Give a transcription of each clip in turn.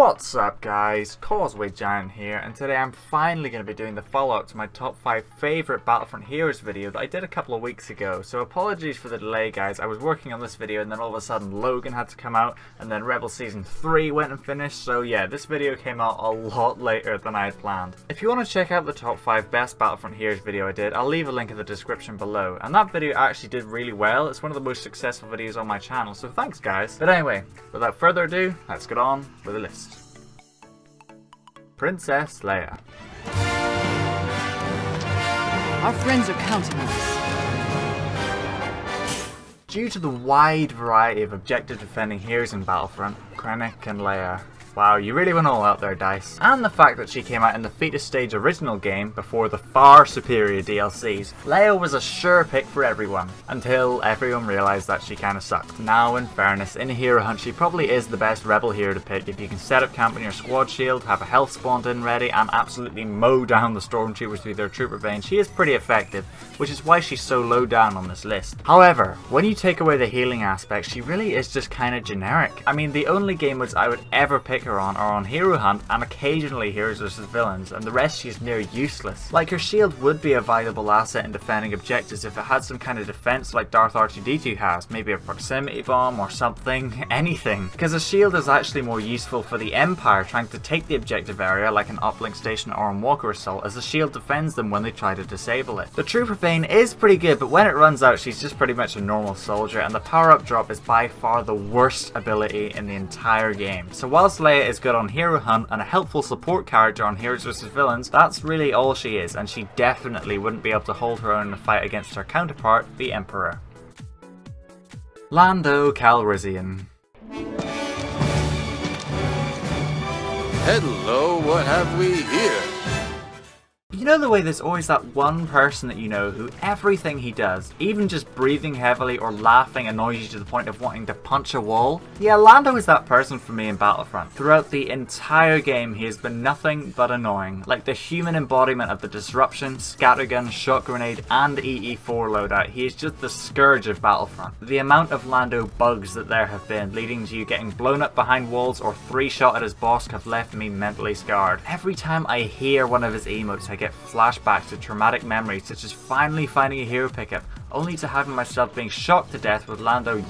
What's up guys, Causeway Giant here, and today I'm finally going to be doing the follow-up to my top 5 favourite Battlefront heroes video that I did a couple of weeks ago, so apologies for the delay guys. I was working on this video and then all of a sudden Logan had to come out, and then Rebel Season 3 went and finished, so yeah, this video came out a lot later than I had planned. If you want to check out the top 5 best Battlefront heroes video I did, I'll leave a link in the description below, and that video actually did really well. It's one of the most successful videos on my channel, so thanks guys. But anyway, without further ado, let's get on with the list. Princess Leia. Our friends are counting on us. Due to the wide variety of objective defending heroes in Battlefront, Krennic and Leia. Wow, you really went all out there, Dice. And the fact that she came out in the fetus stage original game before the far superior DLCs, Leia was a sure pick for everyone, until everyone realised that she kinda sucked. Now, in fairness, in a hero hunt she probably is the best rebel hero to pick if you can set up camp in your squad shield, have a health spawned in ready, and absolutely mow down the stormtroopers with their trooper vein. She is pretty effective, which is why she's so low down on this list. However, when you take away the healing aspect, she really is just kinda generic. I mean, the only game modes I would ever pick her on are on Hero Hunt and occasionally Heroes vs Villains, and the rest she's near useless. Like, her shield would be a valuable asset in defending objectives if it had some kind of defense like Darth R2-D2 has, maybe a proximity bomb or something, anything. Because a shield is actually more useful for the Empire trying to take the objective area like an uplink station or a Walker Assault, as the shield defends them when they try to disable it. The Trooper Vein is pretty good, but when it runs out she's just pretty much a normal soldier, and the power-up drop is by far the worst ability in the entire game. So whilst Leia is good on Hero Hunt and a helpful support character on Heroes vs Villains, that's really all she is, and she definitely wouldn't be able to hold her own in a fight against her counterpart, the Emperor. Lando Calrissian. Hello, what have we here? You know the way there's always that one person that you know who everything he does, even just breathing heavily or laughing, annoys you to the point of wanting to punch a wall? Yeah, Lando is that person for me in Battlefront. Throughout the entire game he has been nothing but annoying, like the human embodiment of the disruption, scattergun, shot grenade and EE4 loadout. He is just the scourge of Battlefront. The amount of Lando bugs that there have been, leading to you getting blown up behind walls or 3-shot at his boss, have left me mentally scarred. Every time I hear one of his emotes I get flashbacks to traumatic memories, such as finally finding a hero pickup, only to having myself being shocked to death with Lando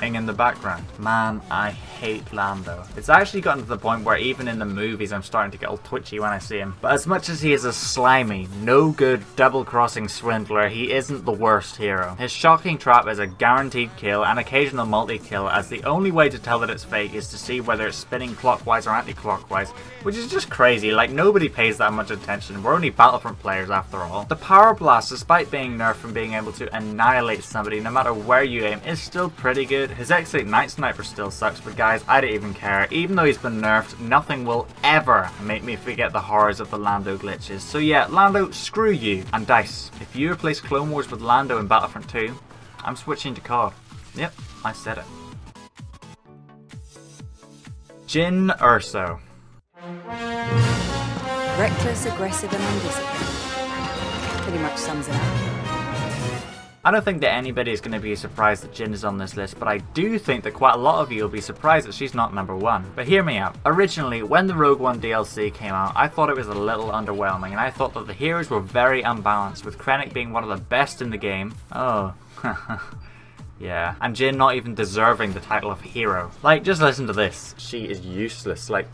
in the background. Man, I hate Lando. It's actually gotten to the point where even in the movies I'm starting to get all twitchy when I see him. But as much as he is a slimy, no good, double-crossing swindler, he isn't the worst hero. His shocking trap is a guaranteed kill and occasional multi-kill, as the only way to tell that it's fake is to see whether it's spinning clockwise or anti-clockwise, which is just crazy. Like, nobody pays that much attention. We're only Battlefront players after all. The Power Blast, despite being nerfed and being able to annihilate somebody no matter where you aim, is still pretty good. His X8 Night Sniper still sucks, but guys, I don't even care. Even though he's been nerfed, nothing will ever make me forget the horrors of the Lando glitches. So yeah, Lando, screw you. And Dice, if you replace Clone Wars with Lando in Battlefront 2, I'm switching to COD. Yep, I said it. Jyn Erso. Reckless, aggressive and undisciplined. Pretty much sums it up. I don't think that anybody is going to be surprised that Jyn is on this list, but I do think that quite a lot of you will be surprised that she's not number 1. But hear me out. Originally, when the Rogue One DLC came out, I thought it was a little underwhelming, and I thought that the heroes were very unbalanced, with Krennic being one of the best in the game. Oh, yeah. And Jyn not even deserving the title of hero. Like, just listen to this. She is useless. Like,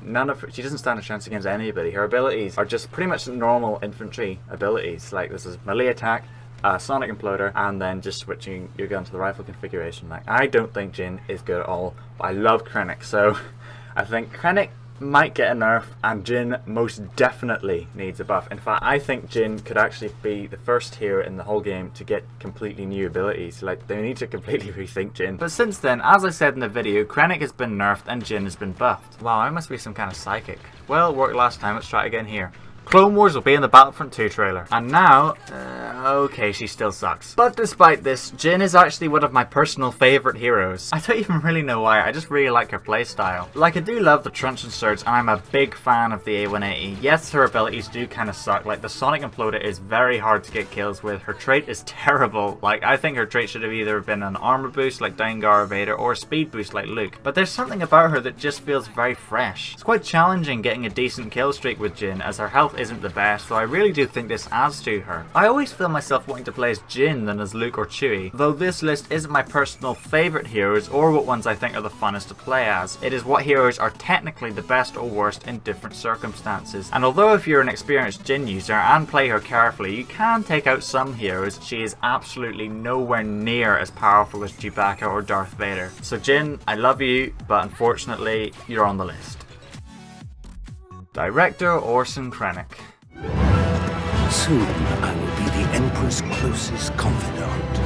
she doesn't stand a chance against anybody. Her abilities are just pretty much normal infantry abilities. Like, this is melee attack, sonic imploder, and then just switching your gun to the rifle configuration. Like, I don't think Jyn is good at all, but I love Krennic, so I think Krennic might get a nerf, and Jyn most definitely needs a buff. In fact, I think Jyn could actually be the first hero in the whole game to get completely new abilities. Like, they need to completely rethink Jyn. But since then, as I said in the video, Krennic has been nerfed and Jyn has been buffed. Wow, I must be some kind of psychic. Well, worked last time, let's try it again here. Clone Wars will be in the Battlefront 2 trailer. And now, okay, she still sucks. But despite this, Jin is actually one of my personal favourite heroes. I don't even really know why, I just really like her playstyle. Like, I do love the truncheon surge, and I'm a big fan of the A180. Yes, her abilities do kind of suck. Like, the Sonic Imploder is very hard to get kills with. Her trait is terrible. Like, I think her trait should have either been an armor boost like Dengar or Vader, or a speed boost like Luke. But there's something about her that just feels very fresh. It's quite challenging getting a decent kill streak with Jin, as her health isn't the best, so I really do think this adds to her. I always feel myself wanting to play as Jin than as Luke or Chewie, though this list isn't my personal favourite heroes or what ones I think are the funnest to play as. It is what heroes are technically the best or worst in different circumstances. And although if you're an experienced Jin user and play her carefully, you can take out some heroes, she is absolutely nowhere near as powerful as Chewbacca or Darth Vader. So Jin, I love you, but unfortunately, you're on the list. Director Orson Krennic. Soon I will be the Emperor's closest confidant.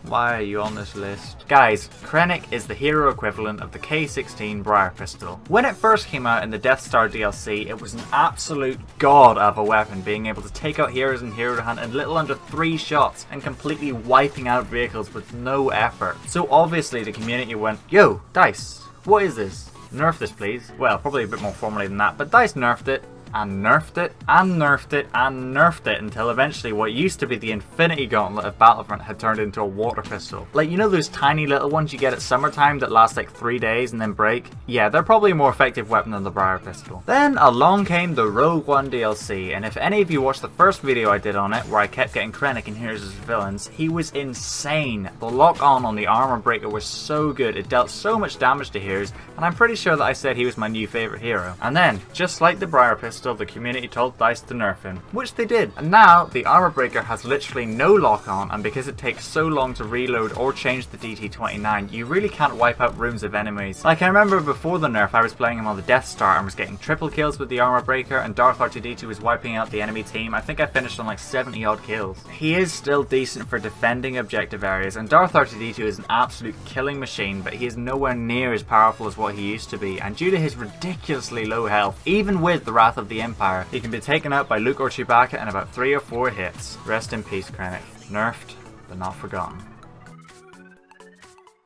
Why are you on this list? Guys, Krennic is the hero equivalent of the K-16 Briar Pistol. When it first came out in the Death Star DLC, it was an absolute god of a weapon, being able to take out heroes in Hero Hunt in little under 3 shots and completely wiping out vehicles with no effort. So obviously the community went, yo, DICE, what is this? Nerf this please. Well, probably a bit more formally than that, but DICE nerfed it. And nerfed it, and nerfed it, and nerfed it, until eventually what used to be the Infinity Gauntlet of Battlefront had turned into a water pistol. Like, you know those tiny little ones you get at summertime that last like 3 days and then break? Yeah, they're probably a more effective weapon than the Briar Pistol. Then along came the Rogue One DLC, and if any of you watched the first video I did on it, where I kept getting Krennic and Heroes as villains, he was insane. The lock-on the armor breaker was so good, it dealt so much damage to heroes, and I'm pretty sure that I said he was my new favourite hero. And then, just like the Briar Pistol, the community told DICE to nerf him, which they did. And now, the armor breaker has literally no lock-on, and because it takes so long to reload or change the DT-29, you really can't wipe out rooms of enemies. Like, I remember before the nerf, I was playing him on the Death Star and was getting triple kills with the armor breaker, and Darth R2-D2 was wiping out the enemy team. I think I finished on like 70 odd kills. He is still decent for defending objective areas, and Darth R2-D2 is an absolute killing machine, but he is nowhere near as powerful as what he used to be, and due to his ridiculously low health, even with the Wrath of the Empire, he can be taken out by Luke or Chewbacca in about 3 or 4 hits. Rest in peace, Krennic. Nerfed, but not forgotten.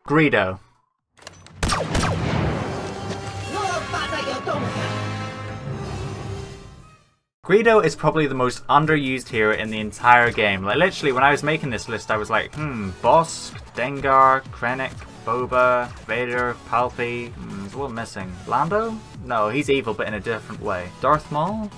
Greedo. Greedo is probably the most underused hero in the entire game. Like, literally, when I was making this list, I was like, Bosk, Dengar, Krennic, Boba, Vader, Palpy, there's one missing. Lando? No, he's evil but in a different way. Darth Maul?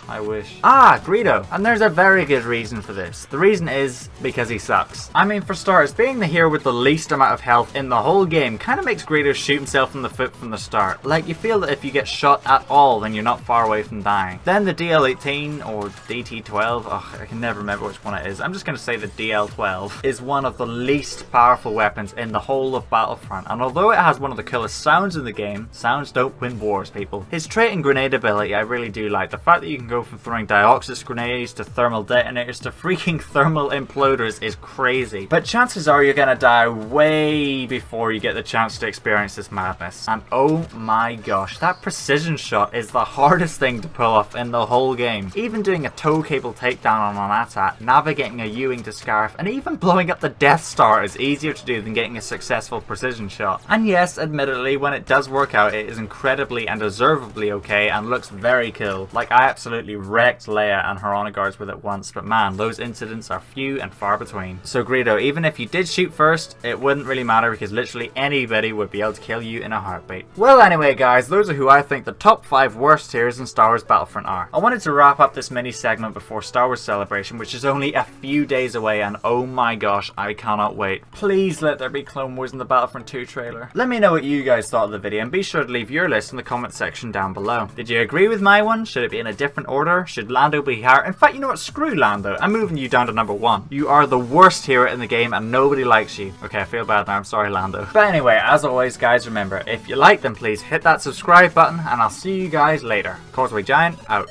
I wish. Ah, Greedo! And there's a very good reason for this. The reason is because he sucks. I mean, for starters, being the hero with the least amount of health in the whole game kind of makes Greedo shoot himself in the foot from the start. Like, you feel that if you get shot at all, then you're not far away from dying. Then the DL-18 or DT-12, I can never remember which one it is. I'm just going to say the DL-12 is one of the least powerful weapons in the whole of Battlefront. And although it has one of the coolest sounds in the game, sounds don't win wars, people. His trait and grenade ability I really do like. The fact that you can go from throwing Dioxys grenades to thermal detonators to freaking thermal imploders is crazy. But chances are you're gonna die way before you get the chance to experience this madness. And oh my gosh, that precision shot is the hardest thing to pull off in the whole game. Even doing a tow cable takedown on an AT-AT, navigating a U-wing to Scarf, and even blowing up the Death Star is easier to do than getting a successful precision shot. And yes, admittedly, when it does work out, it is incredibly and deservedly okay and looks very cool. Like, I absolutely wrecked Leia and her honor guards with it once, but man, those incidents are few and far between. So Greedo, even if you did shoot first, it wouldn't really matter because literally anybody would be able to kill you in a heartbeat. Well, anyway guys, those are who I think the top 5 worst heroes in Star Wars Battlefront are. I wanted to wrap up this mini segment before Star Wars Celebration, which is only a few days away, and oh my gosh, I cannot wait. Please let there be Clone Wars in the Battlefront 2 trailer. Let me know what you guys thought of the video, and be sure to leave your list in the comment section down below. Did you agree with my one? Should it be in a different order? Should Lando be higher? In fact, you know what? Screw Lando. I'm moving you down to number 1. You are the worst hero in the game and nobody likes you. Okay, I feel bad now. I'm sorry, Lando. But anyway, as always, guys, remember, if you like them, please hit that subscribe button, and I'll see you guys later. Causeway Giant, out.